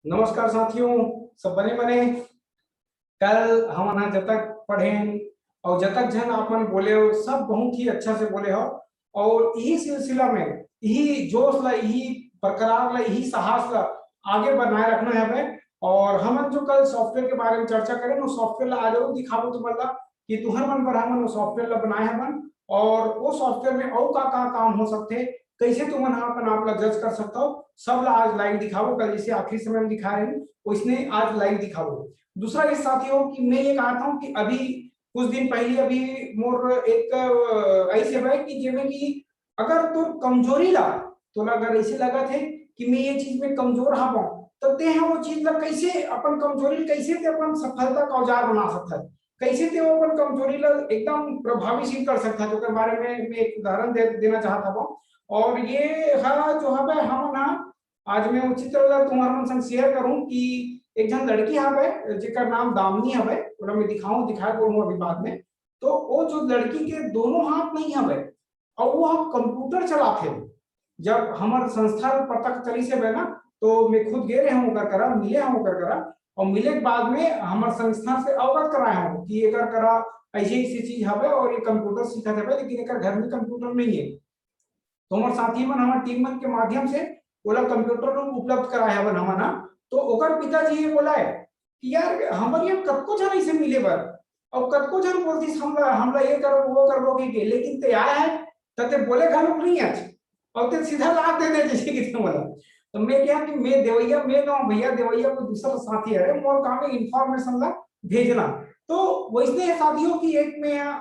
नमस्कार साथियों, सब बने बने। कल हम जब तक पढ़े और जब तक जन आपन बोले हो सब बहुत ही अच्छा से बोले हो। और यही सिलसिला में यही जोश ला, यही बरकरार ला, यही साहस ला आगे बनाए रखना है हमें। और हम जो कल सॉफ्टवेयर के बारे में चर्चा करें, वो सॉफ्टवेयर ला आ जाओ दिखाओ तुम्हारा कि तुहर मन पर हम सॉफ्टवेयर ला बनाए हवन। और वो सॉफ्टवेयर में और का काम हो सकते, कैसे तुम अपन आप ला जज कर सकता हो, सब ला आज लाइव दिखाओ। कल जैसे आखिरी समय में दिखा रहे हैं उसने आज लाइव दिखाओ। दूसरा ये साथियों कि मैं ये कहता हूँ कि अभी कुछ दिन पहले अभी मोर एक ऐसे है कि जिसमें कि अगर तो कमजोरी ला तो अगर ऐसे लगा थे कि मैं ये चीज में कमजोर हाँ पाऊँ, तो ते हैं वो चीज ला कैसे अपन कमजोरी कैसे ते अपन सफलता का औजार बना सकता है, कैसे ते वो अपन कमजोरी ला एकदम प्रभावीशील कर सकता है, जो के बारे में मैं एक उदाहरण देना चाहता हूँ। और ये है जो है हम ना आज मैं उचित तुम्हारे मन संग शेयर करूं कि एक जन लड़की हवे जेकर नाम दामिनी हवे, ओला मैं दिखाए बोलूं अभी बाद में। तो वो जो लड़की के दोनों हाथ नहीं हवे और वो हम कंप्यूटर चलाते। जब हमारे संस्था पता चली से बना तो मैं खुद गए हूं कर करा मिले हूं कर करा। और मिले के बाद में हमारे संस्था से अवगत कराए हूं कि एक करा ऐसी ऐसी चीज हवे और ये कंप्यूटर सीखा है, लेकिन एक घर में कंप्यूटर नहीं है। तो हमारे साथी मन हमारे टीम मन के माध्यम से बोला कंप्यूटर रूम उपलब्ध कराया है हमारा। तो ओकर पिताजी ये बोला है कि यार हमारे यहाँ कतको जन ऐसे मिले बर और कतको जन बोलती हमला ये करो वो करो के लेकिन ते आया है तते बोले घरों नहीं आज और ते सीधा लाख दे दे जैसे कि तुम बोला। तो मैं क्या कि मैं देवैया मैं ना भैया देवैया को दूसरा साथी है मोर काम में इंफॉर्मेशन ला भेजना। तो वैसे साथियों की एक में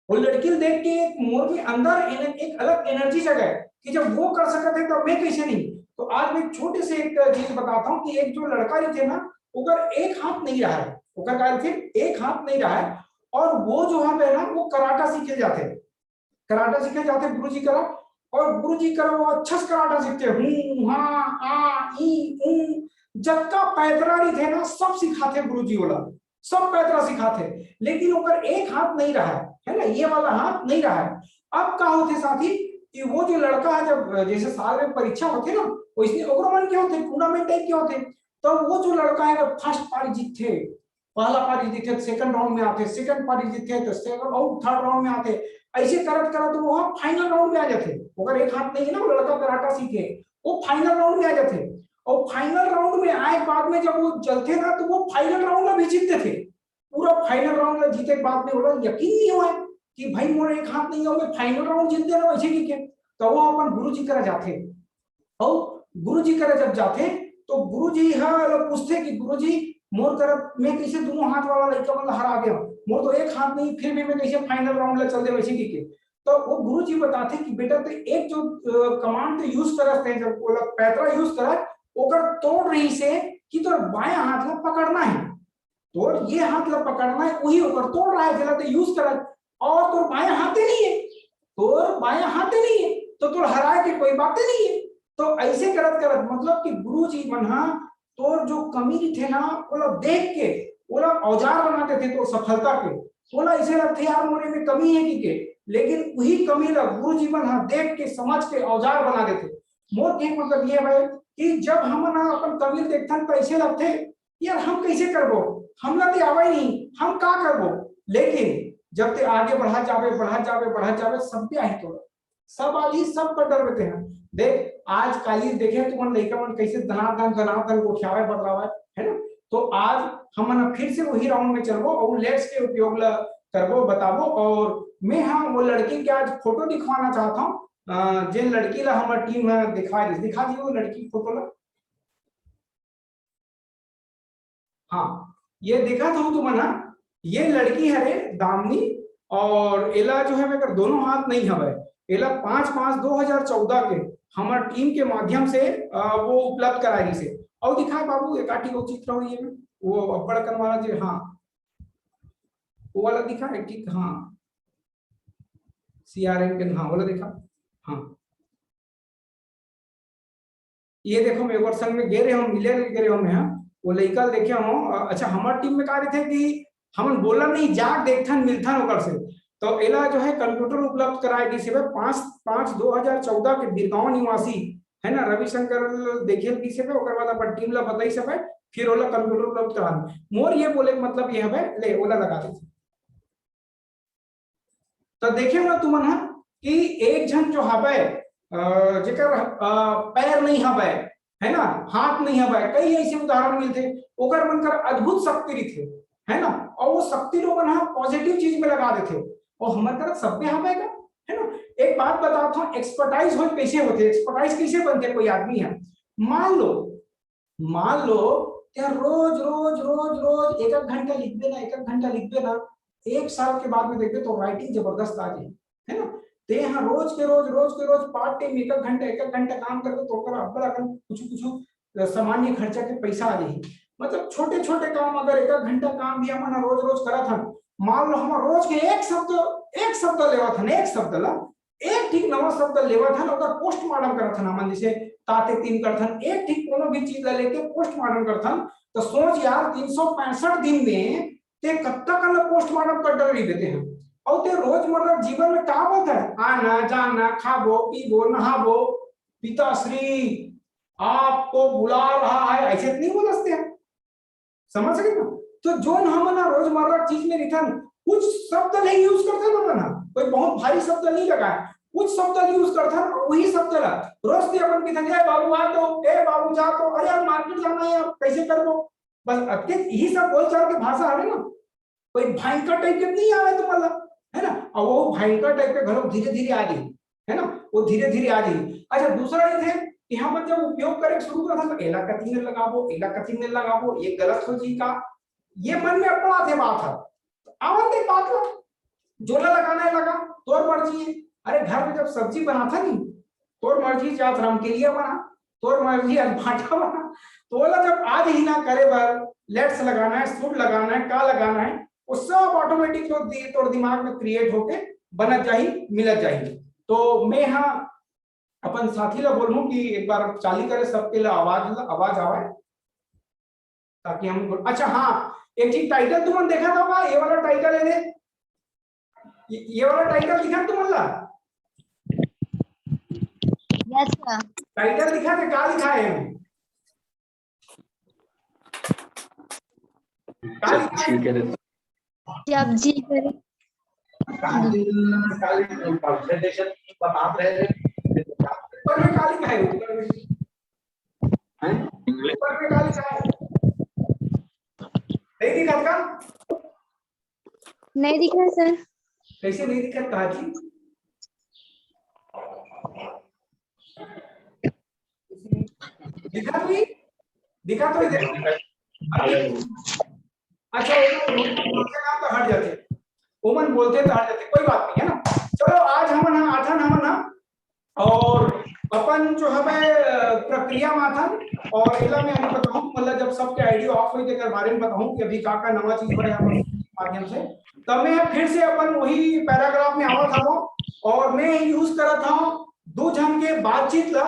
वो लड़की देख के एक मोर के अंदर एक अलग एनर्जी जगह कि जब वो कर सकते थे तो मैं कैसे नहीं। तो आज मैं छोटे से एक चीज बताता हूँ कि एक जो लड़का जो थे ना उधर एक हाथ नहीं रहा है, उधर क्या थे एक हाथ नहीं रहा है। और वो जो है ना वो कराटा सीखे जाते, कराटा सीखे जाते गुरु जी करा। और गुरु जी करा वो अच्छा से कराटा सीखते हूँ हाँ आ ई ऊ जब का पैदरारी थे ना सब सिखाते गुरु जी वाला, सब पैदरा सिखाते। लेकिन ऊपर एक हाथ नहीं रहा है ना, ये वाला हाथ नहीं रहा है। अब क्या होते साथी कि वो जो लड़का है जब जैसे साल में परीक्षा होती ना वैसे ओवरऑल क्या होते टूर्नामेंट टाइप के होते। तो वो जो लड़का है फर्स्ट पारी जीतते, पहला पारी जीते सेकंड राउंड में आते, सेकंड पारी जीते तो सेकंड और थर्ड राउंड में आते। ऐसे करत करत वो फाइनल राउंड में आ जाते। अगर एक हाथ नहीं है ना वो लड़का कराटा सीखे वो फाइनल राउंड में आ जाते। और फाइनल राउंड में आए बाद में जब वो चलते ना तो वो फाइनल राउंड में भी जीतते थे। पूरा फाइनल राउंड में जीते के बाद में बोला यकीन नहीं हुआ कि भाई मोर एक हाथ नहीं होगा फाइनल राउंड जीतते ना वैसे की के। तो वो अपन गुरु जी करे जाते और गुरु जी करे जब जाते तो गुरु जी लोग पूछते कि गुरु जी मोर तरफ मैं कैसे दोनों हाथ वाला लड़का मतलब हरा गया, मोर तो एक हाथ नहीं फिर भी मैं कैसे फाइनल राउंड ले चल दे वैसे की के। तो वो गुरु जी बताते कि बेटा तो एक जो कमांड यूज करते हैं जब वो लोग पैतरा यूज करा ओकर तोड़ रही से कि तो बायां हाथ में पकड़ना है, तो ये हाथ ला पकड़ना है वही होकर तोड़ रहा है जला यूज कर। और तो बाएं हाथ ही नहीं है, तो बायां हाथ ही नहीं है तो हराए की कोई बात ही नहीं है। तो ऐसे करत करत मतलब कि गुरु जी मना तो जो कमी थे ना वो लोग देख के वो लोग औजार बनाते थे तो सफलता के बोला ऐसे लगते यार मोरे में कमी है कि के, लेकिन वही कमी ला गुरु जी मना देख के समझ के औजार बना देते। मोर के मतलब ये भाई कि जब हम ना अपन कमी देखते हैं तो ऐसे लगते यार हम कैसे करबो हमला तो आवा ही नहीं हम का करबो। लेकिन जब ते आगे बढ़ा जावे सब भी आई तो सब आज ही सब पर डर बैठे हैं। देख आज काली देखे तुम लड़का मन कैसे धनाधन उठावे बदलावा है ना। तो आज हम फिर से वही राउंड में चलबो और लेट्स के उपयोग करबो बताबो। और मैं हाँ वो लड़की के आज फोटो दिखवाना चाहता हूँ जिन लड़की ला हमारी टीम दिखा दी वो लड़की फोटो ला। हाँ ये देखा था तुम ना ये लड़की है रे दामिनी। और एला जो है मेरे दोनों हाथ नहीं हवे, एला 5/5/2014 के हमारे टीम के माध्यम से वो उपलब्ध कराई से। और दिखा बाबू एकाठी वो चित्र हो ये में वो बड़कन वाला जो हाँ वो वाला दिखा है ठीक हाँ CRN के हाँ वाला दिखा हाँ। ये देखो मैं एक बार संग में गए हम मिले गए हम यहाँ वो लड़का देखे हम अच्छा हमारे टीम में कार्य थे कि हम बोला नहीं जाग देखथन मिलथन ओकर से। तो एला जो है कंप्यूटर उपलब्ध कराए गई से 5/5/2014 के बिरगांव निवासी है ना। रविशंकर देखिए पीछे पे ओकर बाद अपन टीम ला बताई सब है, फिर ओला कंप्यूटर पर चढ़ा मोर ये बोले के मतलब ये है ले ओला लगा दे। तो देखे ना तुमन हा कि एक जन जो हवे जेकर पैर नहीं हवे, है ना, हाथ नहीं हवे, कई ऐसे उदाहरण मिलते ओकर मन कर अद्भुत शक्ति रही, है ना, और वो शक्ति लोग ना पॉजिटिव चीज में लगा देते और हमारे तरफ सब में हवे का, है ना। एक बात बताता हूँ, एक्सपर्टाइज हो कैसे होते, एक्सपर्टाइज कैसे बनते, कोई आदमी है मान लो क्या रोज रोज रोज रोज एक घंटा लिख देना, एक घंटा लिख देना, एक साल के बाद में देखते तो राइटिंग जबरदस्त आ जाए, है ना। ते यहाँ रोज के रोज पार्ट टाइम एक घंटा काम करके तो कुछ कुछ सामान्य खर्चा के पैसा आ जाए। मतलब छोटे छोटे काम अगर एक घंटा काम भी हमारा रोज रोज करा था, मान लो हमारा रोज के एक शब्द लेवा था, एक शब्द ला एक ठीक नवा शब्द लेवा था, अगर पोस्टमार्टम करा था ना, जैसे ताते तीन करथन एक ठीक कोनो भी चीज लेके पोस्टमार्टम करथन, तो सोच यार 365 दिन में ते कब तक पोस्टमार्टम कर डरी देते हैं। और ते रोजमर्रा जीवन में क्या होता है, आना जाना, खाबो पीबो नहाबो, पिताश्री आपको बुला रहा है, ऐसे नहीं बोलते हैं, समझ सके ना। तो जो हम ना रोजमर्रा चीज में रिटर्न कुछ शब्द नहीं यूज करते ना, कोई बहुत भारी शब्द नहीं लगाए, कुछ शब्द यूज करता है, वही शब्द ला रोज भी अपन किधर जाए, बाबू आ तो, ए बाबू जा तो, अरे यार मार्केट जाना है कैसे करो, बस अब यही सब बोलचाल के भाषा है ना, कोई भयंकर टाइप के नहीं आवे तुम्हारा, है ना। और वो भयंकर टाइप के घरों धीरे धीरे आ गई, है ना, वो धीरे धीरे आ गई। अच्छा दूसरा ये थे यहाँ पर जब उपयोग करें शुरू करा था तो एला कथी में लगाबो ये गलत हो जी का, ये मन में अपना थे बात है, आवन दे बात ला जोला लगाना है लगा, तोर मर्जी है। अरे घर में जब सब्जी बना था नहीं, तोर मर्जी जात राम के लिए बना, तोर मर्जी भाटा बना, तो बोला जब आज ही ना करे बार लेट्स लगाना है, शुड लगाना है, का लगाना है, वो सब ऑटोमेटिक जो तोर दिमाग में क्रिएट होके बनत जाही मिलत जाही। तो मैं यहाँ अपन साथी ला बोलूं कि एक बार चाली करे सबके लिए आवाज आवे ताकि हम, अच्छा हाँ एक चीज टाइटल तुमने देखा था, ये वाला टाइटल है दे, ये वाला टाइटल दिखा तुम्हारा, यस सर, टाइटल दिखा के क्या लिखा है, जब जी करे बता रहे ऊपर में क्या लिखा है, ऊपर में क्या लिखा है, नहीं दिखा का, नहीं दिखा सर, कैसे नहीं दिखा, कहा जी दिखा तो अच्छा तो हट जाते, ओमन बोलते तो हट जाते, कोई बात नहीं है ना। चलो आज हम ना आथन हम ना और अपन जो हमें प्रक्रिया माथन और इला में हम बताऊं, मतलब जब सबके आईडी ऑफ हुई के बारे में बताऊं कि अभी का नवा चीज बड़े माध्यम से, तब मैं फिर से अपन वही पैराग्राफ में आवा था और मैं यूज करा था दो जन के बातचीत ला,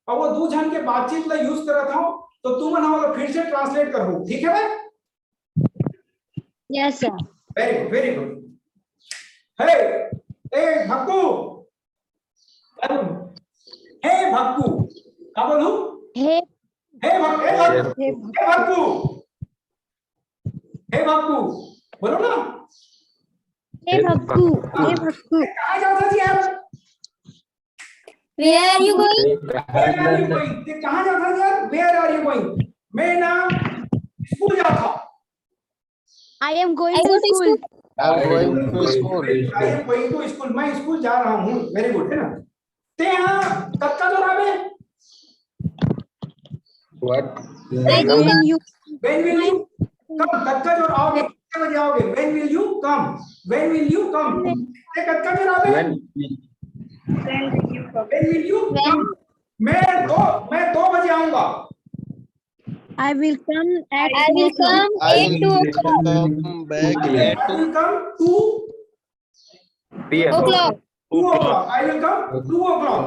और वो दो जन के बातचीत ला यूज करा था, तो तुम ना फिर से ट्रांसलेट करो, ठीक है भाई? Yes sir, very good. हे ए भक्कू, हे भक्कू, क्या बोलूं, हे भक्कू, हे भक्कू बोलो ना, हे भक्कू, हे भक्कू, कहाँ जाता जी यार, where are you going? कहाँ जाता जी यार, where are you going? मैं ना स्कूल जाता, I am going to school. I am going to school, मैं स्कूल जा रहा हूँ, वेरी गुड, है ना। ते यहाँ कक्का जो रावे, When will you come, कक्का जो आओगे कितने बजे आओगे, when will you come, ते कक्का जो रावे, when will you come, मैं 2 बजे आऊंगा, I will come at 2 o'clock. I will come back at I will come 2 o'clock. I will come 2 o'clock।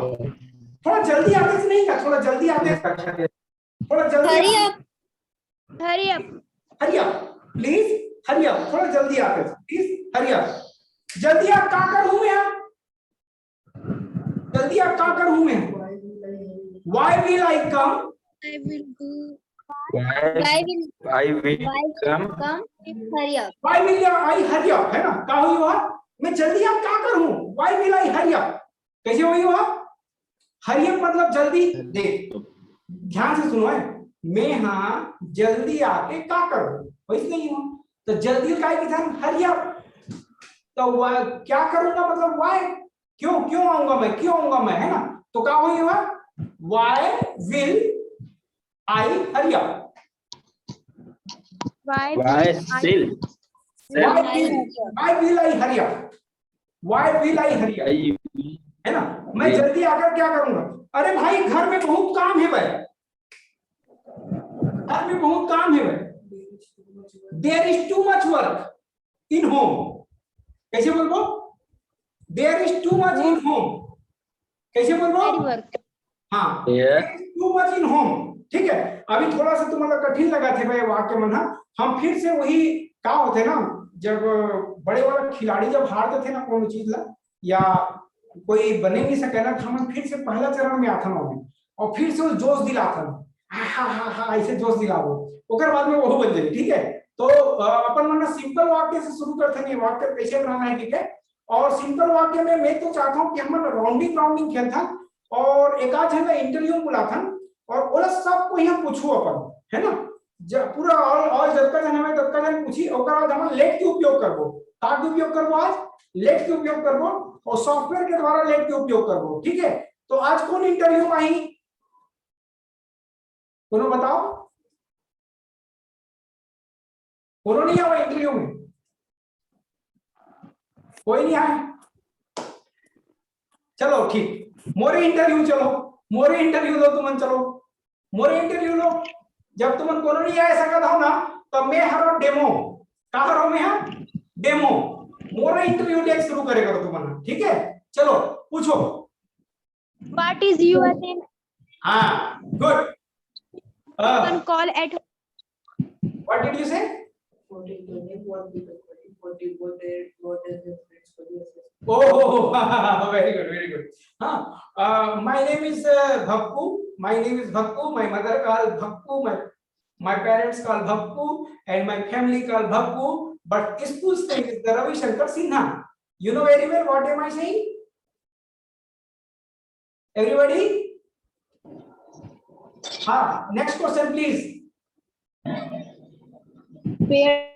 थोड़ा जल्दी आते से नहीं का, थोड़ा जल्दी आते, थोड़ा जल्दी, Hurry up, please hurry up, थोड़ा जल्दी आते प्लीज हरी अप, जल्दी आप का कर हूं मैं, जल्दी आप का कर हूं मैं, why will I come? I will do. Why I will come? Hurry up. Why will I hurry up, है ना? क्या हुई हुआ? मैं जल्दी अब क्या करूं? Why will I hurry up? कैसे हुई हुआ? हरी अप मतलब जल्दी। देख ध्यान से सुनो है, मैं हाँ जल्दी आके क्या करूं? वैसे नहीं हुआ तो जल्दी का ही विधान हरी अप। तो क्या करूंगा मतलब why, क्यों क्यों आऊंगा मैं, क्यों आऊंगा मैं, है ना? तो क्या हुई हुआ? Why will I hurry up? Why still? Why will I hurry up? Why will I hurry up? है ना? मैं जल्दी आकर क्या करूंगा? अरे भाई घर में बहुत काम है भाई, घर में बहुत काम है भाई। There is too much work in home. कैसे बोलबो? There is too much in home. कैसे बोलबो? हाँ, there is too much in home. ठीक है, अभी थोड़ा सा तुम्हारा कठिन लगा थे भाई वाक्य मन। हम फिर से वही क्या होते ना, जब बड़े बड़े खिलाड़ी जब हारते थे ना कौन चीज ला या कोई बने नहीं सके ना, हम फिर से पहला चरण में आता ना और फिर से जोश दिलाता हा हा हा ऐसे जोश दिलाओ, ओकर बाद में वो बन जाए। ठीक है, तो अपन मन सिंपल वाक्य से शुरू करते नहीं, वाक्य कैसे बनाना है, ठीक है? और सिंपल वाक्य में मैं तो चाहता हूँ कि हम राउंडिंग खेल था और एक आध है इंटरव्यू बुला था और बोला सबको यहाँ पूछू अपन, है ना? जब पूरा और जब का जन हमें तब का जन पूछी ओकर बाद हम लेट के उपयोग करबो, का के उपयोग करबो, आज लेट के उपयोग करबो और सॉफ्टवेयर के द्वारा लेट के उपयोग करबो। ठीक है, तो आज कौन इंटरव्यू में आई, कोनो बताओ? कोनो नहीं आया इंटरव्यू में? कोई नहीं आया? चलो ठीक, मोरे इंटरव्यू, चलो मोरे इंटरव्यू दो तुमन, चलो मोरे इंटरव्यू लो। जब तुमन कोनो नहीं आया सकत हो ना, तब मैं हरो डेमो, का हरो मैं हाँ डेमो, मोरे इंटरव्यू ले शुरू करेगा तो तुमन। ठीक है, चलो पूछो। What is your name? हाँ good. One call at. What did you say? What is the name? What is the friends for you? Oh, very good, very good. My name is Bhakku. My name is Bhakku. My mother called Bhakku. My parents called Bhakku, and my family called Bhakku. But school's name is the Ravi Shankar Sinha. You know very well what am I saying? Everybody? Next question, please. Where?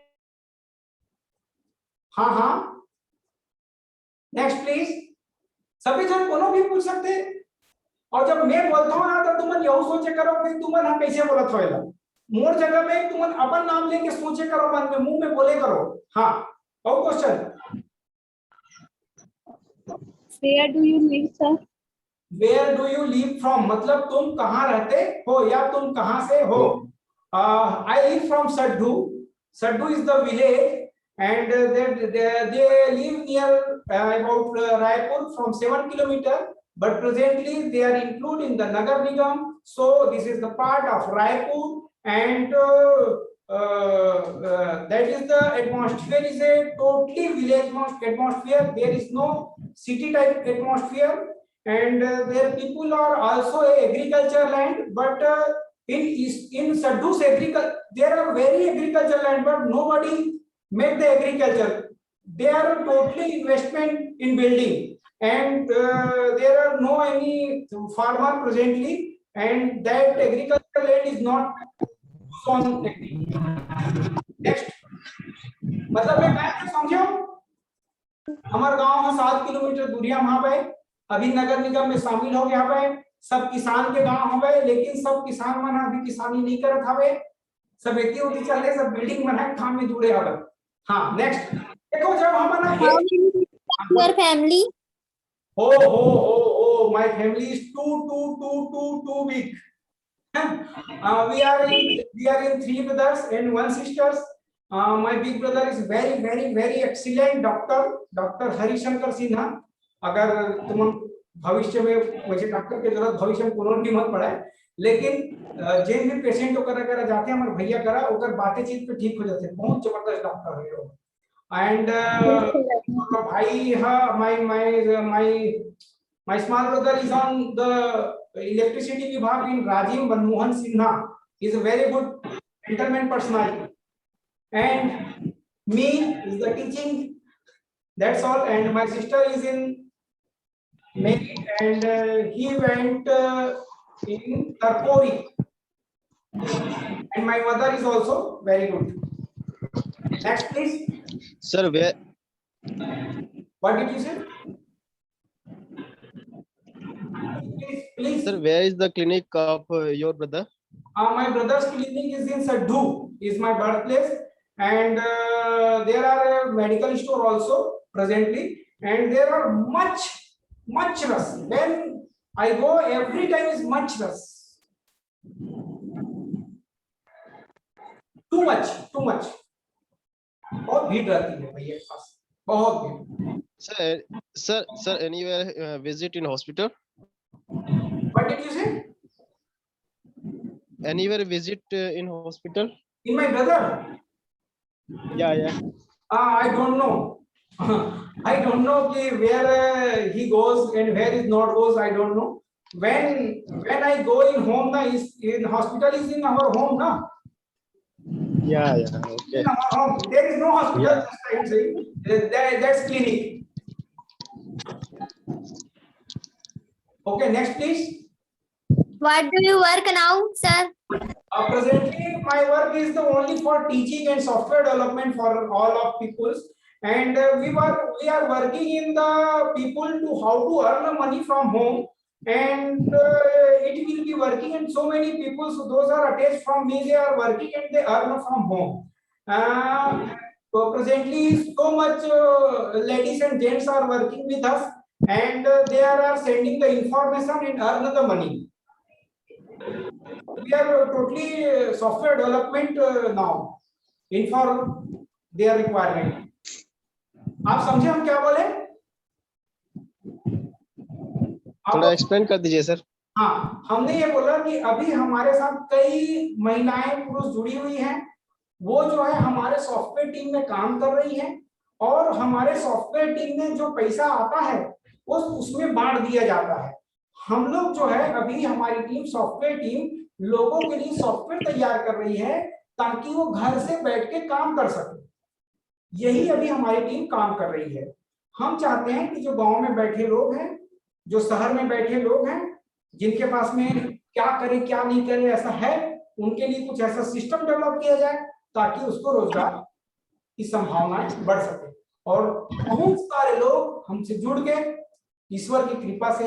Next please. सभी जन कोनो भी पूछ सकते हैं और जब मैं बोलता हूं ना तो तुमन यही सोचे करो कि तुमन हम कैसे बोलत होएला। मोर जगह में तुमन अपन नाम लेके सोचे करो, मन में मुंह में बोले करो। हाँ, और question. Where do you live, sir? Where do you live from मतलब तुम कहाँ रहते हो या तुम कहाँ से हो। I live from Sadhu. Sadhu is the village and they live near about Raipur from 7 kilometers, but presently they are included in the Nagar Nigam. So this is the part of Raipur, and that is the atmosphere is a totally village atmosphere. There is no city type atmosphere, and their people are also a agriculture land, but in Sadhu's agriculture there are very agriculture land, but nobody make the agriculture. They are totally investment in building, and there are no any farmer presently, and that agricultural land is not on. Next, मतलब मैं क्या समझो, हमारे गांव है 7 kilometre दूरिया वहां पे, अभी नगर निगम में शामिल हो गया पे, सब किसान के गांव हो गए, लेकिन सब किसान मन अभी किसानी नहीं करत हवे, सब खेती उठी चल रहे, सब बिल्डिंग बना काम में जुड़े हवे। हाँ नेक्स्ट देखो, जब हम Your family? Oh, my family is too big. We are in 3 brothers and 1 sisters. My big brother is very excellent Dr. Harishankar Sinha. अगर तुम भविष्य में मुझे डॉक्टर की जरूरत भविष्य में कोनो भी मत पड़े, लेकिन जिन भी पेशेंट कर जाते हैं हमारे भैया करा ओकर बातें चीज पे ठीक हो जाते हैं, बहुत जबरदस्त डॉक्टर है वो। And भाई my small brother is on the electricity Vibhag in Rajiv Manmohan Sinha. He is a very good gentleman personality. And me is the teaching. That's all. And my sister is in Merit, and he went in Tarpori. And my mother is also very good. Next, please. Sir, where What did you say? Please. sir, where is the clinic of your brother? My brother's clinic is in Sadhu, is my birthplace, and there are a medical store also presently, and there are much rush. When I go, every time is much rush. Too much. बहुत भीड़ रहती है भैया के पास, बहुत भीड़. Sir, anywhere visit in hospital? What did you say? Anywhere visit in hospital? In my brother? Yeah. I don't know. I don't know where he goes and where he not goes. I don't know. When I go in home, in hospital is in our home, na? Yeah. Okay. In our home. There is no hospital. Yeah. Just I am saying. That's clinic. Okay, next please. What do you work now, sir? Presently, my work is the only for teaching and software development for all of peoples, and we are working in the people to how to earn the money from home, and it will be working, and so many people, so those are attached from me, they are working and they earn from home. So presently, so much ladies and gents are working with us, and they are sending the information and earn the money. We are totally software development now, in for their requirement. आप समझे हम क्या बोले? थोड़ा explain कर दीजिए sir. हाँ, हमने ये बोला कि अभी हमारे साथ कई महिलाएं पुरुष जुड़ी हुई हैं, वो जो है हमारे सॉफ्टवेयर टीम में काम कर रही हैं, और हमारे सॉफ्टवेयर टीम में जो पैसा आता है उसमें बांट दिया जाता है. हम लोग जो है अभी हमारी टीम सॉफ्टवेयर टीम लोगों के लिए सॉफ्टवेयर तैयार कर रही है ताकि वो घर से बैठ के काम कर सके. यही अभी हमारी टीम काम कर रही है. हम चाहते हैं कि जो गांव में बैठे लोग हैं, जो शहर में बैठे लोग हैं, जिनके पास में क्या करे क्या नहीं करे ऐसा है, उनके लिए कुछ ऐसा सिस्टम डेवलप किया जाए ताकि उसको रोजगार की संभावनाएं बढ़ सके. और बहुत सारे लोग हमसे जुड़ के ईश्वर की कृपा से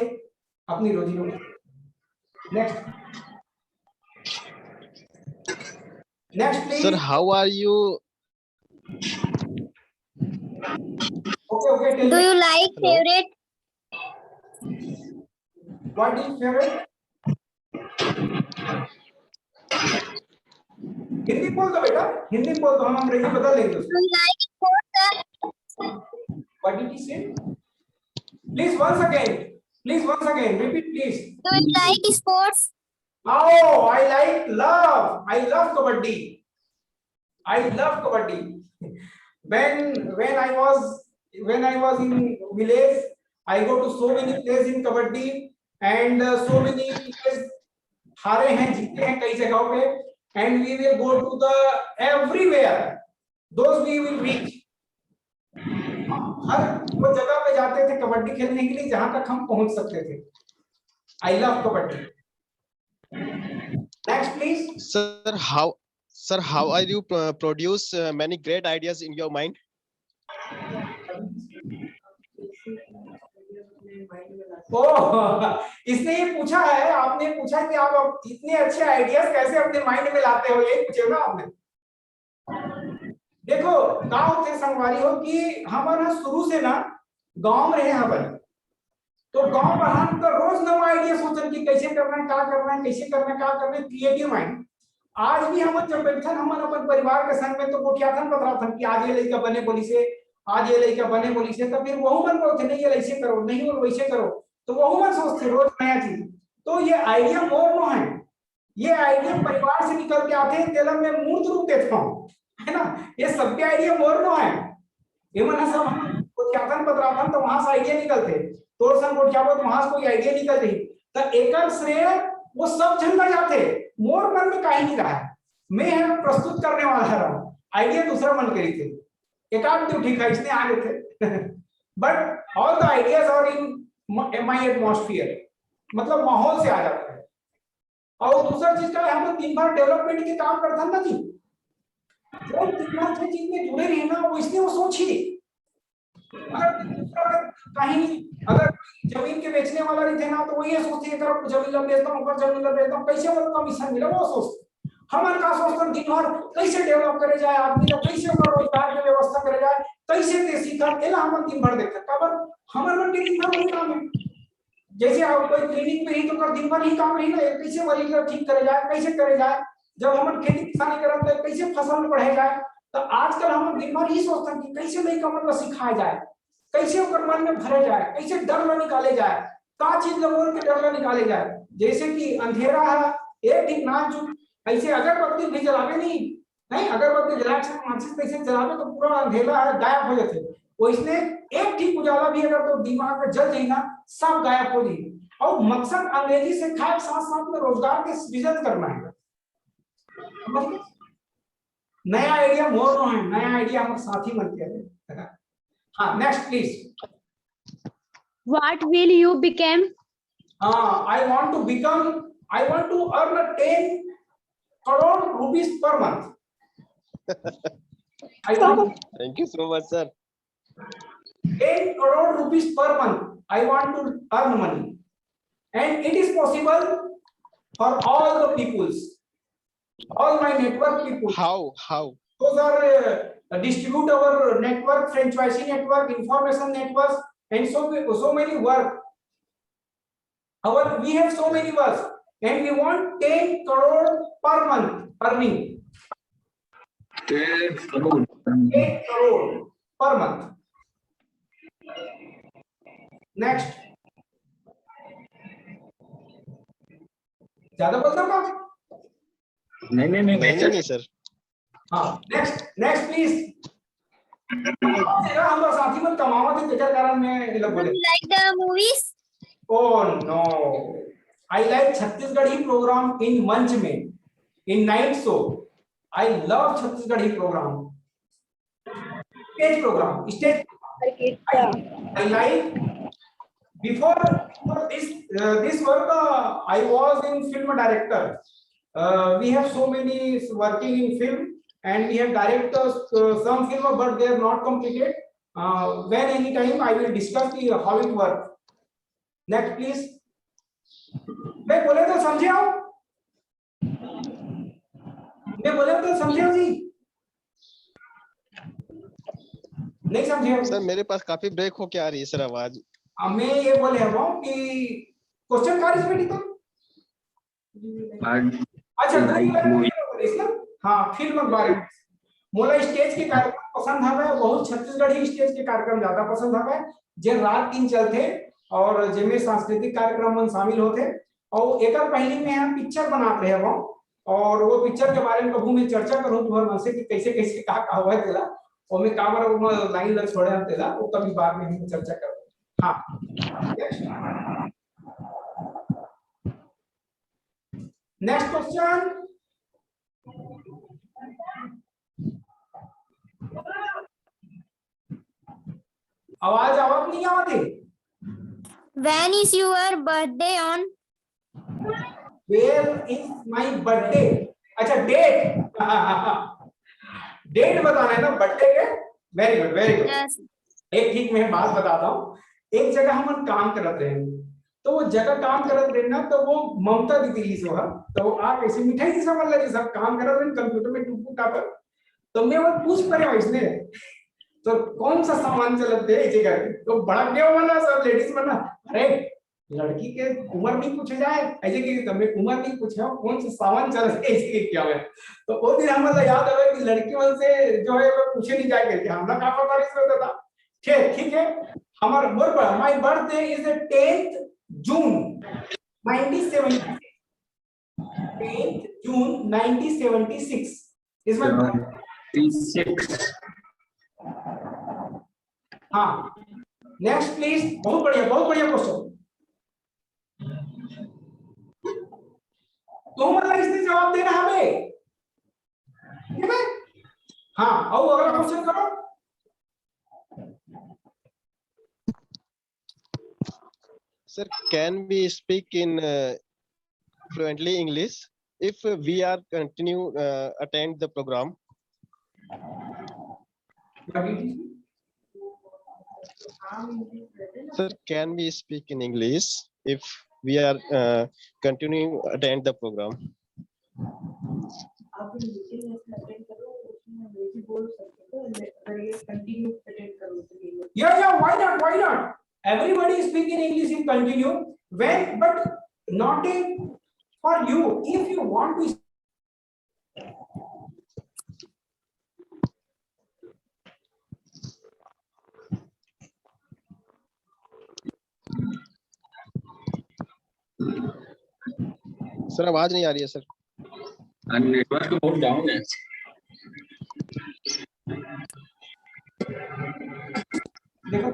अपनी रोजी रोटी. Next please. Sir, how are you? Okay, Do you like Hello. favorite? What is favorite? Hindi बोल दो बेटा, हिंदी बोल दो, हम अंग्रेजी बदल लेंगे उसको. Do you like sports, sir? What did he say? Please once again, repeat please. Do you like sports? Oh, I love kabaddi. When I was in village, I go to so many places in kabaddi, and so many places हारे हैं जीते हैं कई जगहों पे, and we will go to the everywhere. Those we will reach. हर वो जगह पे जाते थे कबड्डी खेलने के लिए जहां तक हम पहुंच सकते थे. I love kabaddi. Next, please. Sir, how are you produce many great ideas in your mind? ओह, इसने ये पूछा है, आपने पूछा कि आप इतने अच्छे आइडियाज कैसे अपने माइंड में लाते हो, ये पूछे ना आपने. देखो गांव थे संगवारी हो कि हमारा शुरू से ना गांव में रहे हमारे, तो गांव में हम तो रोज नवा आइडिया सोचन कि कैसे करना है, क्या करना है, कैसे करना है, क्या करना है, क्रिएटिव माइंड. आज भी हम जब बैठन हमारे अपन परिवार के संग में, तो वो क्या था बता था कि आज ये लड़का बने बोली से, आज ये लड़का बने बोली से, तो फिर वहू मन को नहीं ये ऐसे करो, नहीं और वैसे करो, तो वहू मन सोचते रोज नया चीज. तो ये आइडिया मोर नो है, ये आइडिया परिवार से निकल के आते हैं, तेलम में मूर्त रूप देता हूँ, है ना. ये सबके आइडिया मोर नो है. ये मन सब हम क्या था पता था, तो वहां से आइडिया निकलते, तो संग को क्या बोलते वहां से कोई आइडिया निकल रही, तो एकर श्रेय वो सब जन का जाते, मोर मन में कहीं नहीं रहा है, मैं है प्रस्तुत करने वाला रहा, आइडिया दूसरा मन करी थे, एक आध तो ठीक है इसने आगे थे but all the ideas are in my atmosphere, मतलब माहौल से आ जाता है। और दूसरा चीज का हम लोग 3 बार डेवलपमेंट के काम करता ना जी, जो 3 चीज में जुड़े रहे ना वो इसलिए वो सोचिए, कहीं अगर जमीन के बेचने वाला नहीं थे ना तो वो ये सोचते तरफ जमीन ला बेचता हूं, ऊपर जमीन ला बेचता हूं, कैसे वो कमीशन मिला वो सोचते। हमन का सोचते दिन भर कैसे डेवलप करे जाए आदमी का, कैसे ओकर रोजगार के व्यवस्था करे जाए, कैसे देसी कर एला हमन दिन भर देखते काबर हमन मन के दिन भर वही काम है। जैसे आप कोई क्लिनिक में ही तो कर दिन भर ही काम रही ना, कैसे मरीज को ठीक करे जाए, कैसे करे जाए, जब हम खेती किसानी करत तो कैसे फसल बढ़े जाए। तो आजकल हम दिन भर ही सोचते हैं कि कैसे नई कमर को सिखाया जाए, कैसे ओकर मन में भरे जाए, कैसे डर न निकाले जाए, का चीज बोल के डर न निकाले जाए। जैसे कि अंधेरा है एक ठीक ना जो ऐसे अगरबत्ती भी जलावे नहीं अगरबत्ती जला के माचिस कैसे जलावे तो पूरा अंधेरा है गायब हो जाते, वैसने एक ठीक उजाला भी अगर तो दिमाग में जल जाए ना सब गायब हो जाए। और मकसद अंग्रेजी से खाए साथ साथ में रोजगार के सृजन करना है। नया आइडिया मोर है, नया आइडिया हम साथी बनते हैं। हाँ next please. What will you become? I want to earn 10 crore rupees per month. Thank you so much, sir. 10 crore rupees per month. I want to earn money, and it is possible for all the peoples, all my network people. How? Those are distribute our network, franchising network, information networks, and so many work. We have so many works, and we want 10 crore per month earning. 10 crore. 10 crore per month. Next. ज्यादा बोलता हूँ नहीं sir. हाँ next please. हम साथी में कमावा थे तेरे कारण में लोग बोले Like the movies? Oh no, I like Chhattisgarhi program in मंच में, in night show. I love Chhattisgarhi program. Stage program. I like before this work I was in film director. We have so many working in film, and we have directors some film but they are not completed. When any time I will discuss how it works. Next please. मैं बोले तो समझे हो, मैं बोले तो समझे हो जी, नहीं समझे हो सर? मेरे पास काफी ब्रेक होके आ रही है सर आवाज। मैं ये बोले हूँ कि क्वेश्चन कार्य बेटी तो अच्छा हाँ फिल्म के बारे में मोला स्टेज के कार्यक्रम पसंद हवे, बहुत छत्तीसगढ़ी स्टेज के कार्यक्रम ज्यादा पसंद हवे जे रात 3 चलते और जिनमें सांस्कृतिक कार्यक्रम में शामिल होते। और एक पहले में हम पिक्चर बनाते रहे वो, और वो पिक्चर के बारे में कहूँ मैं चर्चा करूँ तुम्हारे मन से कि कैसे कैसे का हुआ है तेला, और मैं कामर लाइन लग छोड़े हम तेला वो कभी बाद में हम चर्चा करूँ। हाँ नेक्स्ट क्वेश्चन। आवाज नहीं आती। When is your birthday on? Where is my birthday? अच्छा डेट डेट बताना है ना बर्थडे के। Very good very good. Yes. एक ठीक मैं बात बताता हूँ। एक जगह हम काम करते हैं, तो वो जगह काम करते रहे ना, तो वो ममता दीदी ही सो है, तो आप ऐसे मिठाई की समझ लगे सब काम कर रहे हैं कंप्यूटर में टूपू टापर, तो मैं वो पूछ पड़े इसने तो कौन सा सामान चलते है इसी करके, तो बड़ा क्यों बना सब लेडीज बना, अरे लड़की के उम्र नहीं पूछे जाए ऐसे कि तुम्हें उम्र नहीं पूछे कौन सा सामान चलते है इसी क्या है। तो वो दिन हम याद आ कि लड़कियों से जो है वो पूछे नहीं जाए करके हमरा का पता नहीं होता था। ठीक है हमारा my birthday is 10th June 1976। 10th June 1976 is my birthday। 36। हाँ नेक्स्ट प्लीज। बहुत बढ़िया क्वेश्चन। तो मतलब इसने जवाब देना हमें, ठीक है। हाँ, और अगला क्वेश्चन करो। Sir, can we speak in fluently English if we are continue attend the program? Sir, can we speak in English if we are continuing attend the program? आप मीटिंग अटेंड करो, उसमें अंग्रेजी बोल सकते हो, अगर ये कंटिन्यू अटेंड करो तो ये लोग Yeah, why not? Everybody speak in English in continue when, but not in for you. If you want to. Sir आवाज नहीं आ रही है सर। नेटवर्क बहुत डाउन है। देखो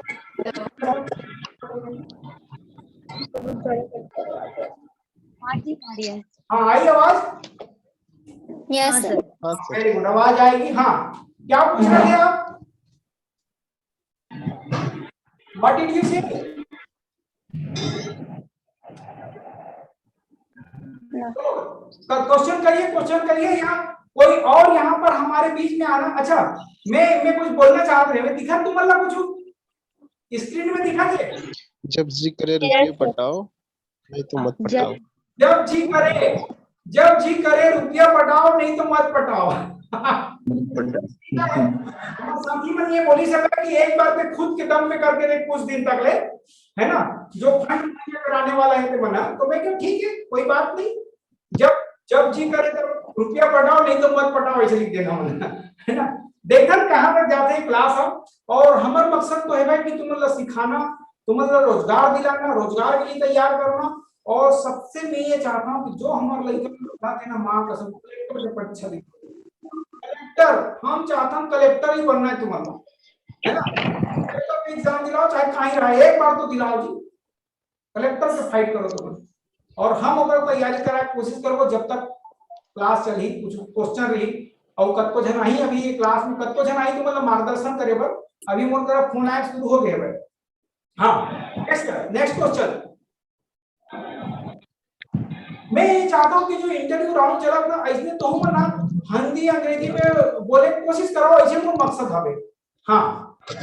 हाँ आई आवाज। Yes, sir. हाँ सर। वेरी गुड, आवाज आएगी। हाँ, क्या पूछ रहे थे आप? What did you say? Question करिए। यहाँ कोई और यहाँ पर हमारे बीच में आना। अच्छा, मैं कुछ बोलना चाह रहे हैं, दिखा तुम मतलब कुछ स्क्रीन में दिखा दे। जब जी करे रुपये पटाओ, नहीं तो मत पटाओ। जब जी करे रुपया पटाओ, नहीं तो मत पटाओ। साथी मन ये बोली सकता कि एक बार में खुद के दम पे करके देख कुछ दिन तक ले, है ना, जो फंड कराने वाला है तो बना, तो मैं क्यों ठीक है, कोई बात नहीं। जब जी करे तो रुपया पटाओ, नहीं तो मत पटाओ, ऐसे लिख देना होना, है ना। देखन कहां तक जाते हैं क्लास हम, और हमारा मकसद तो है भाई कि तुम मतलब सिखाना, तुम मतलब रोजगार दिलाना, रोजगार के लिए तैयार करना। और सबसे मैं ये चाहता हूँ कि जो हमारे लड़के ना माँ कसम कलेक्टर से परीक्षा दी, कलेक्टर हम चाहता हूँ, कलेक्टर ही बनना है तुम्हारा, है ना। कलेक्टर एग्जाम दिलाओ, चाहे कहीं रहा, एक बार तो दिलाओ जी, कलेक्टर से फाइट करो तुम। और हम अगर तैयारी करा कोशिश करो, जब तक क्लास चली कुछ क्वेश्चन रही और कत्तो जन आई, अभी ये क्लास में कत्तो जन आई तो मतलब मार्गदर्शन करे बर अभी मोर तरफ फोन आया शुरू हो गए भाई। हाँ, नेक्स्ट क्वेश्चन। मैं ये चाहता हूं कि जो इंटरव्यू राउंड चला ना, इसने तो हम ना हिंदी अंग्रेजी में बोले कोशिश करो, ऐसे मोर मकसद हवे। हाँ, 10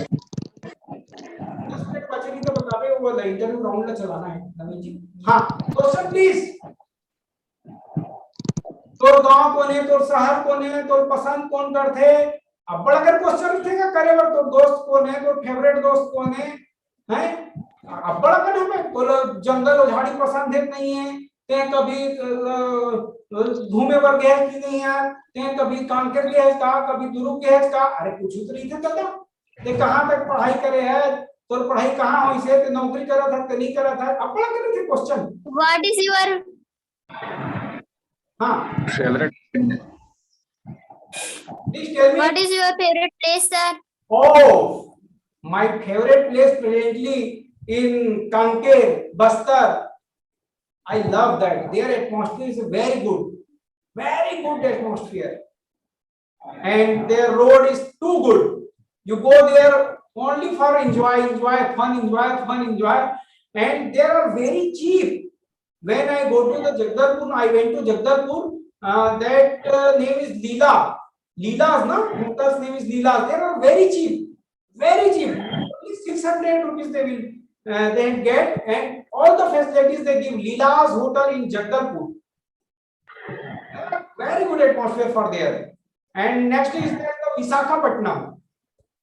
मिनट बचे नहीं तो बतावे, वो इंटरव्यू राउंड ला चलाना है नवीन जी। हाँ, क्वेश्चन प्लीज। तोर गांव कौन है, तोर शहर कौन है, तोर पसंद कौन करते, अब बड़ा कर क्वेश्चन लिखेगा करे बर, तोर दोस्त कौन है, तोर फेवरेट दोस्त कौन है, हैं अब बड़ा कर हमें बोलो जंगल और झाड़ी पसंद है नहीं है, ते कभी घूमे बर गए कि नहीं यार, ते कभी कांकेर गए का, कभी दुर्ग गए का, अरे कुछ तो नहीं थे दादा, ते कहां तक पढ़ाई करे है, तोर पढ़ाई कहां होई से, ते नौकरी करा था कि नहीं करा था, अब बड़ा कर थे क्वेश्चन। What is your हाँ, favourite please tell me. What is your favorite place, sir? Oh, my favorite place presently in Kanker, Bastar. I love that. Their atmosphere is very good atmosphere, and their road is too good. You go there only for enjoy, fun, and they are very cheap. When I go to the Jagdalpur, I went to Jagdalpur. That name is Leela. Leela's, no? Hotel's name is Leela's. They are very cheap. Only 600 rupees they will they get, and all the facilities they give. Leela's Hotel in Jagdalpur. Very good atmosphere for there. And next is there the Visakhapatnam.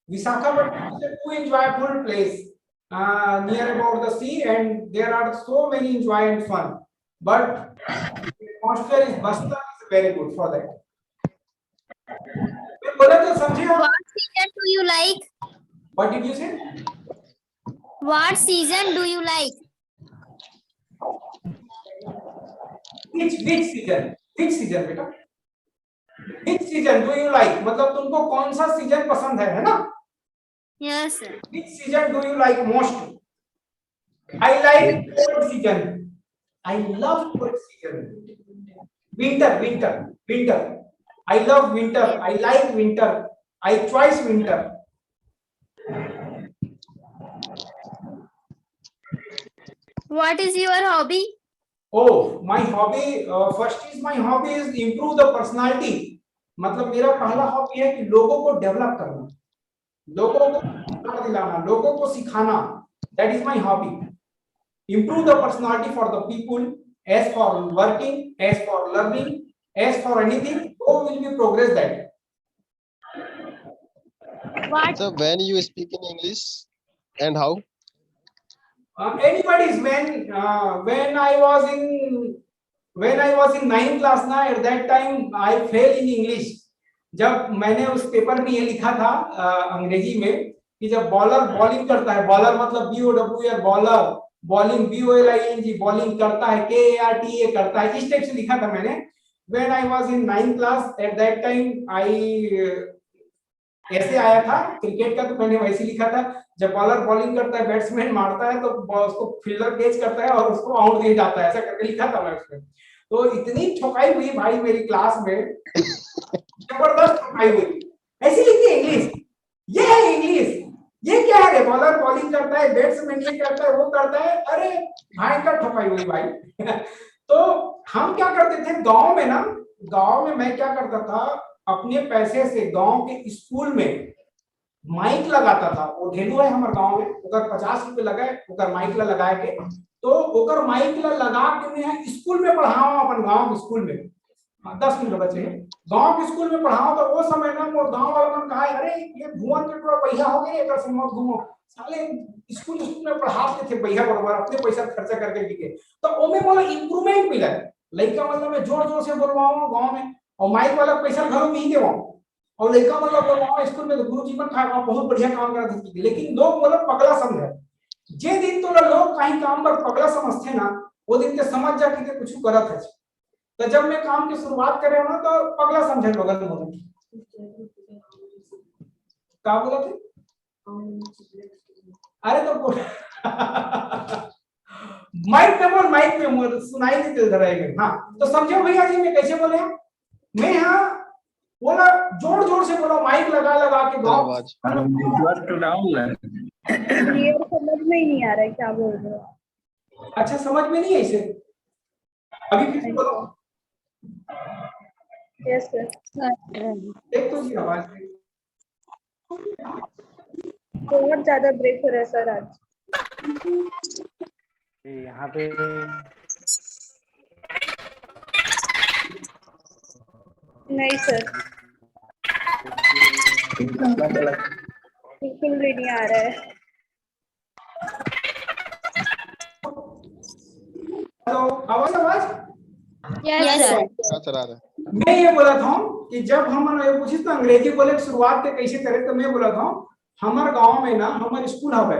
Visakhapatnam is a too enjoyable place near about the sea, and there are so many enjoy and fun. But the atmosphere is Basta is very good for that. What season do you like? What did you say? What season do you like? Which season? Which season बेटा? Which season do you like? मतलब तुमको कौन सा season पसंद है ना? Yes, sir. Which season do you like most? I like cold season. I love cold season. winter, winter, winter. I love winter. I like winter. I choose winter. What is your hobby? Oh, my hobby. My hobby is improve the personality. मतलब मेरा पहला hobby है कि लोगों को develop करना, लोगों को दिलाना, लोगों को सिखाना. That is my hobby. Improve the personality for the people. As for working, as for learning, as for anything, how will we progress that? What? So when you speak in English and how? Anybody's when I was in 9th class ना, at that time I fail in English. जब मैंने उस paper में ये लिखा था अंग्रेजी में कि जब बॉलर बॉलिंग करता है, बॉलर मतलब BOWLR bowler, bowling BOLING bowling करता है, KARTA करता है, इस टाइप से लिखा था मैंने. When I was in 9th class, at that time I ऐसे आया था क्रिकेट का, तो मैंने वैसे लिखा था जब बॉलर बॉलिंग करता है, बैट्समैन मारता है तो उसको फील्डर कैच करता है और उसको आउट दे जाता है, ऐसा करके लिखा था मैं उसमें. तो इतनी ठोकाई हुई भाई मेरी क्लास में, जबरदस्त ठोकाई हुई. ऐसी लिखी इंग्लिश, ये है इंग्लिश, ये क्या है? बॉलर बॉलिंग करता है, बैट्समैन ये करता है, वो करता है. अरे भाई का ठोकाई हुई भाई. तो हम क्या करते थे गांव में ना, गांव में मैं क्या करता था, अपने पैसे से गांव के स्कूल में माइक लगाता था. वो ढेलू है हमारे गांव में, अगर 50 रुपए लगाए ओकर माइक ला लगाए के, तो ओकर माइक ला लगा के मैं स्कूल में पढ़ाऊं, अपन गांव के स्कूल में. 10 मिनट बचे हैं, गांव के स्कूल में पढ़ाऊं. तो वो समय ना मोर गांव वाला मन कहा, अरे ये भुवन के पूरा पैसा हो गए, एक से मत घूमो साले, स्कूल में पढ़ाते थे पैसा बराबर, अपने पैसा खर्चा करके भी के. तो ओमे मोला इंप्रूवमेंट मिला. लड़का मतलब मैं जोर जोर से बोलवाऊं गांव में, और माइक वाला पैसा घरों में ही देवाऊं, और लड़का मतलब बोलवाऊं स्कूल में, तो गुरुजी मन खा बहुत बढ़िया काम कर देते. लेकिन लोग मतलब पगला समझे. जे दिन तो लोग कहीं काम पर पगला समझते ना, वो दिन के समझ जा कि कुछ गलत है. तो जब मैं काम की शुरुआत करे ना, तो पगला समझे लोग. क्या बोला थे? अरे तो माइक में बोल सुनाई नहीं दे रहा है. हाँ तो समझो भैया जी मैं कैसे बोले. मैं यहाँ बोला जोर जोर से बोला, माइक लगा लगा के गाँव. क्लियर समझ में ही नहीं आ रहा है क्या बोल रहे हो. अच्छा समझ में नहीं है इसे. अभी फिर से बोलो. Yes sir. एक तो जी आवाज बहुत ज्यादा ब्रेक हो रहा है सर आज. यहाँ पे नहीं सर, बिल्कुल भी नहीं आ रहा है. हेलो, आवाज आवाज. Yes sir. चला रहा है. मैं ये बोला था कि जब हम ये पूछी तो अंग्रेजी बोले की शुरुआत के कैसे करे, तो मैं बोला था हमारे गांव में ना हमारे स्कूल हवे,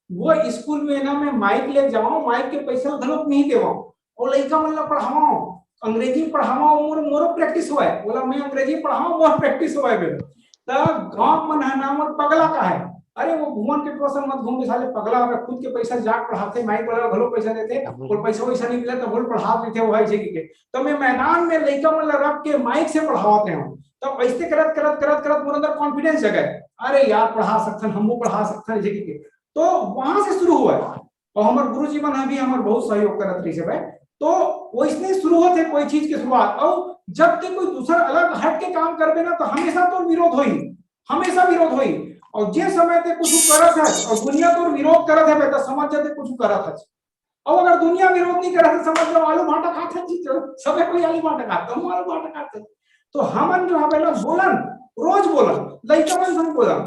वो स्कूल में ना मैं माइक ले जाऊं, माइक के पैसा घलोक नहीं देवाऊं, और लड़का मतलब पढ़ाऊं, अंग्रेजी पढ़ाऊं, मोर प्रैक्टिस हुआ है. बोला मैं अंग्रेजी पढ़ाऊं, मोर प्रैक्टिस हुआ है बेटा. तो गांव मन है नाम पगला का है. अरे वो भुवन के टोसन मत घूम के साले पगला, अगर खुद के पैसा जाग पढ़ाते, माइक वाला घलो पैसा देते, और पैसा वैसा नहीं मिला तो बोल पढ़ा देते वो है जगह के. तो मैं मैदान में लड़का मतलब रख के माइक से पढ़ाते हैं. तो ऐसे करत करत करत करत मोर अंदर कॉन्फिडेंस जगे, अरे यार पढ़ा सकते हैं, हमको पढ़ा सकते हैं जगह के. तो वहां से शुरू हुआ. और हमारे गुरुजी मन भी हमारे बहुत सहयोग करत रही है. तो वो इसने शुरू होते कोई चीज की शुरुआत, और जब तक कोई दूसरा अलग हट के काम करबे ना, तो हमेशा तो विरोध होई, हमेशा विरोध होई. और जे समय ते कुछ करत है और दुनिया तो विरोध करत है बेटा, समझ जाते कुछ करत है. और अगर दुनिया विरोध नहीं करत है, समझ लो आलू भाटा खाते हैं, सब कोई आलू भाटा खाता, हम आलू भाटा खाते हैं. तो हमन जो है बेटा बोलन, रोज बोलन, लड़का मन संग बोलन,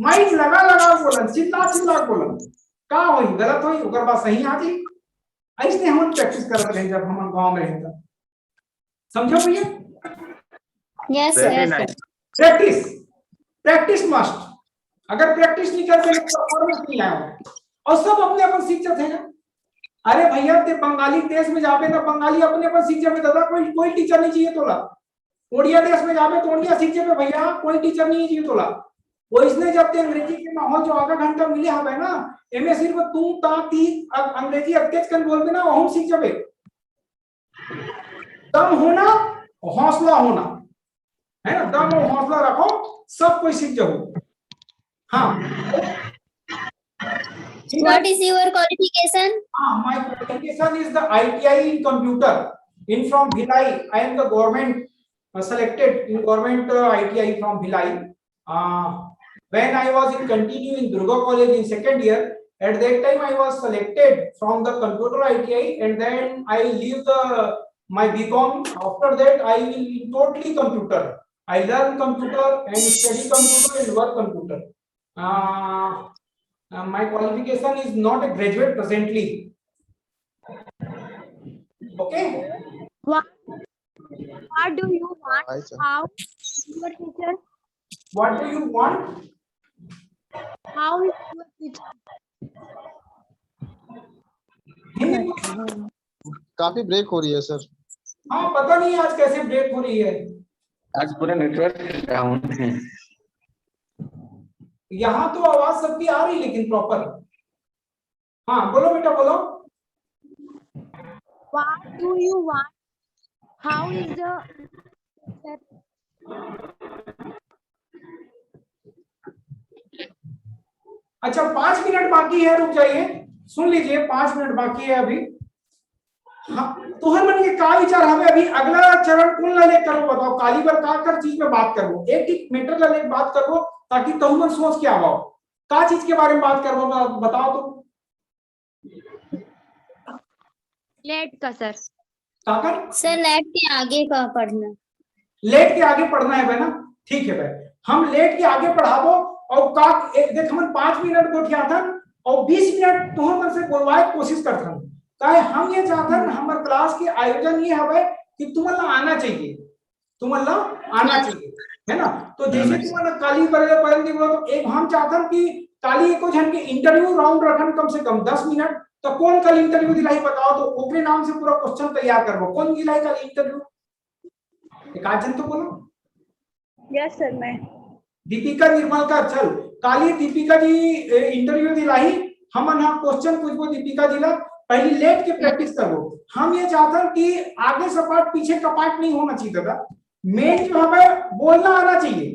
माइक लगा लगा बोलन, चिल्ला चिल्ला बोलन, का होई गलत होई ओकर बात सही आ जी. ऐसे हम प्रैक्टिस करते रहे जब हम गांव में रहता. समझो भैया. Yes sir. Practice, practice must. अगर प्रैक्टिस नहीं करते तो परफॉर्मेंस नहीं आएगा. और सब अपने अपन सीख जाते हैं. अरे भैया ते बंगाली देश में जाबे तो बंगाली अपने अपन सीख जाबे, दादा कोई टीचर नहीं चाहिए तोला. ओडिया देश में जाबे तो ओडिया सीख जाबे भैया, कोई टीचर नहीं चाहिए तोला. वो इसने जब ते अंग्रेजी के माहौल जो आधा घंटा मिले हवे ना, एमे सिर्फ तू ता ती अंग्रेजी अटकेच कर बोलबे ना, वहु सीख जाबे. दम होना हौसला होना है ना, दम और हौसला रखो, सब कोई सीख जाओ। हाँ What is your qualification? my qualification is the ITI in computer in from Bhilai. I am the government selected in government ITI from Bhilai. When I was in continue in Durga College in second year, at that time I was selected from the computer ITI, and then I leave the my BCom. After that I will totally computer. I learn computer and study computer and work computer. My qualification is not a graduate presently. Okay. What do you want? Hi, sir. How your teacher? What do you want? How is your teacher? Hindi में- काफी break हो रही है sir. हाँ पता नहीं आज कैसे ब्रेक हो रही है, आज पूरा नेटवर्क डाउन है। यहाँ तो आवाज सबकी आ रही लेकिन प्रॉपर। हाँ बोलो बेटा बोलो। What do you want? How is the teacher? अच्छा 5 मिनट बाकी है, रुक जाइए, सुन लीजिए, 5 मिनट बाकी है अभी। हाँ तुहर मन के का विचार हमें अभी अगला चरण कौन ला ले करो बताओ, काली बर का कर चीज में बात करो, एक मैटर ला ले बात करो ताकि तहु मन सोच के आवो का चीज के बारे में बात करो, बताओ तुम। लेट का सर। ताकत सर लेट के आगे का पढ़ना। लेट के आगे पढ़ना है ना, ठीक है भाई, हम लेट के आगे पढ़ाबो। और का देख हम 5 मिनट बैठिया था और 20 मिनट तुहर मन से बोलवाए कोशिश करथन, काहे हम ये चाहतन हमर क्लास के आयोजन ये हवे कि तुमला आना चाहिए, तुमला आना चाहिए, है ना। तो जैसे तुमला काली बरे पढ़न दी बोलो, तो एक हम चाहतन कि काली एको जन के इंटरव्यू राउंड रखन कम से कम 10 मिनट। तो कौन कल इंटरव्यू दिलाई बताओ, तो ओकरे नाम से पूरा क्वेश्चन तैयार करबो, कौन दिलाई कल इंटरव्यू, एक आध जन तो बोलो। यस सर मैं। दीपिका निर्मल का, चल काली दीपिका जी इंटरव्यू दिलाई, हमन हम क्वेश्चन पूछबो दीपिका जी ला, पहले लेट के प्रैक्टिस करो। हम ये चाहते हैं कि आगे सपाट पीछे कपाट नहीं होना चाहिए था, मेन जो हमें बोलना आना चाहिए।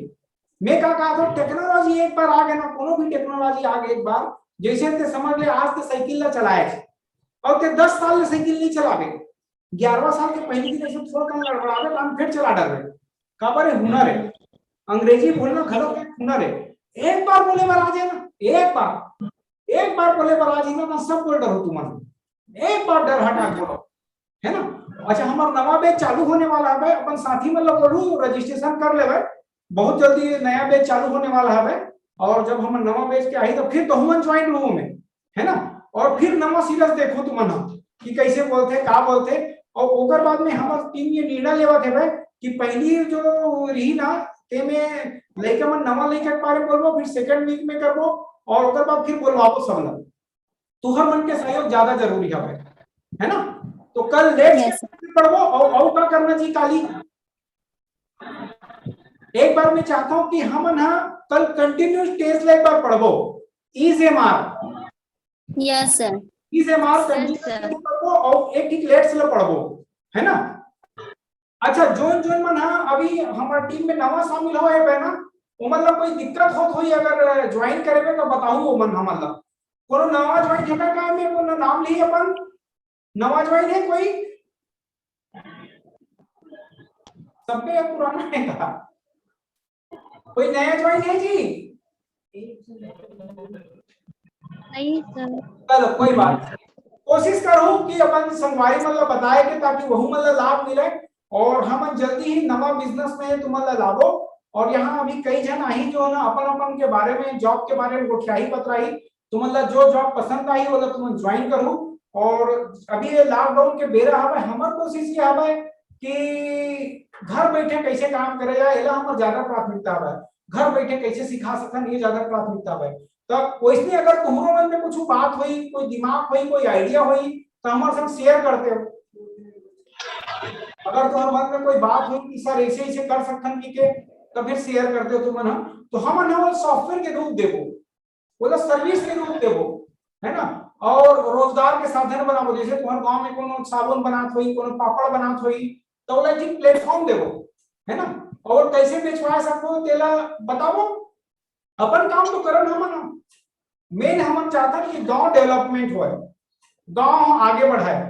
मैं क्या कहा था, टेक्नोलॉजी एक बार आ गए ना, कोनो भी टेक्नोलॉजी आ गए एक बार, जैसे ते समझ ले आज ते साइकिल ला चलाए और ते 10 साल ले साइकिल नहीं चलावे, 11वां साल के पहले की जैसे थोड़ा कम लड़बड़ावे तो हम फिर चला डर काबर है, हुनर है, अंग्रेजी बोलना गलत है, हुनर है। एक बार बोले बार आ जाए ना, एक बार बोले बार आ जाए ना, सब बोल डरो तुम, एक बार डर हटा बोलो, है ना। अच्छा हमारा नवा बैच चालू होने वाला है, अपन साथी मतलब बोलू रजिस्ट्रेशन कर ले, बहुत जल्दी नया बैच चालू होने वाला है। और जब हम नवा बैच के आई तो फिर तो हम ज्वाइन रूम में, है ना, और फिर नवा सीरियस देखो तुम कि कैसे बोलते का बोलते। और ओकर बाद में हमार टीम ये निर्णय लेवा थे भाई कि पहली जो रही ना ते में लइका मन नवा लइका के बारे में बोलबो, फिर सेकंड वीक में करबो और ओकर बाद फिर बोलवाबो सब लोग। तुहर मन के सहयोग ज्यादा जरूरी है ना। तो कल लेट से पढ़बो और क्या करना चाहिए काली, एक बार मैं चाहता हूं कि हम ना कल कंटिन्यूस टेस्ट ला एक बार पढ़बो, ECMR। Yes sir. ECMR continuous पढ़बो और एक लेट से पढ़बो, है ना। अच्छा जोन जोन मन अभी हमार टीम में नवा शामिल हो है ना, ओ मतलब कोई दिक्कत होत होई अगर ज्वाइन करेबे तो बताऊ, ओ मन हमला कोनो नवा ज्वाइन है का, में कोनो नाम ली अपन, नवा ज्वाइन है कोई, सबके पुराना है का, कोई नया ज्वाइन है जी? नहीं सर। चलो कोई बात, कोशिश करो कि अपन संगवारी मतलब बताए के ताकि वहु मतलब लाभ मिले और हम जल्दी ही नवा बिजनेस में तुम्हारा लाभो। और यहाँ अभी कई जन आई जो है ना अपन अपन के बारे में जॉब के बारे में गोठियाही पतराई, तुम्हारा जो जॉब पसंद आई वो तुम ज्वाइन करो। और अभी ये लॉकडाउन के बेरा हवे, हमार कोशिश ये हवे कि घर बैठे कैसे काम करे जाए, एला हमार ज्यादा प्राथमिकता है, घर बैठे कैसे सिखा सकन ये ज्यादा प्राथमिकता है। तो वैसे अगर तुम्हारे मन में कुछ बात हुई, कोई दिमाग हुई, कोई आइडिया हुई तो हमारे साथ शेयर करते हो। अगर तुम्हारे मन में कोई बात हुई कि सर ऐसे ऐसे कर सकन के तो फिर शेयर करते हो तुम ना, तो हम ना वो सॉफ्टवेयर के रूप देबो, वो सर्विस के रूप देबो, है ना। और रोजगार के साधन बनाबो, जैसे तुम्हारे गांव में कोनो साबुन बनात होई, कोनो पापड़ बनात होई, तो बोला जी प्लेटफॉर्म देवो, है ना, और कैसे बेचवाए सबको तेला बताओ, अपन काम तो करन हमन, मेन हमन चाहता कि गांव डेवलपमेंट होए, गांव आगे बढ़ाए,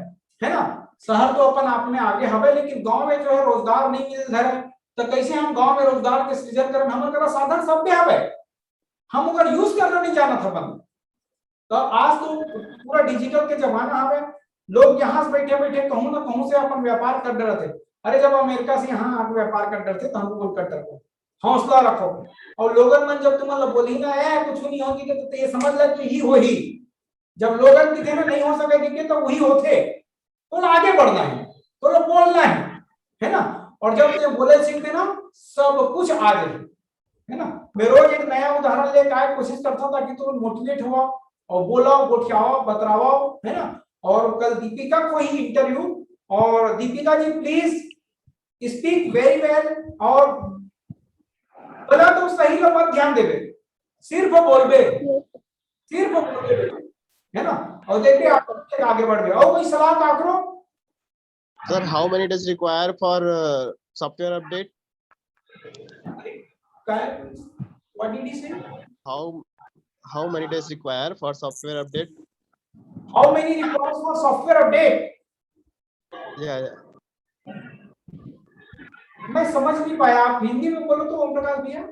है ना। शहर तो अपन आप में आगे हवे, लेकिन गांव में जो है रोजगार नहीं मिल रहा है, तो कैसे हम गांव में रोजगार के सृजन करन, हमन करा साधन सब में हवे, हम अगर यूज करना नहीं जाना था बंद। तो आज तो पूरा डिजिटल के जमाना हवे, लोग यहाँ से बैठे बैठे कहूं ना कहूं से अपन व्यापार कर रहे थे। अरे जब अमेरिका से यहाँ आके व्यापार कर रहे थे तो हमको कर रहे, हौसला रखो, और लोगन मन जब तुम बोली ना है कुछ नहीं होगी तो ये समझ ले कि ही हो ही, जब लोगन दिखे ना नहीं हो सके तो वही होते, तो आगे बढ़ना है, तो बोलना है ना। और जब ये बोले सीखते ना सब कुछ आ जाए, है ना। मैं रोज एक नया उदाहरण लेकर आए, कोशिश करता था कि तुम मोटिवेट हुआ और बोलाओ, गोठियाओ, बतराओ, है ना। और कल दीपिका को ही इंटरव्यू, और Deepika ji please speak very well, और बोला तो सही लफ्ज ध्यान देवे, सिर्फ बोलबे, सिर्फ बोलबे, है ना। और देखिए आप आगे बढ़ गए। और कोई सलाह का करो Sir, how many days require for software update? What did he say? How many days require for software update? How many requires for software update? Yeah. मैं समझ नहीं पाया, आप हिंदी में बोलो तो ओम प्रकाश भैया।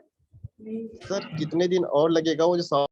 सर कितने दिन और लगेगा वो जो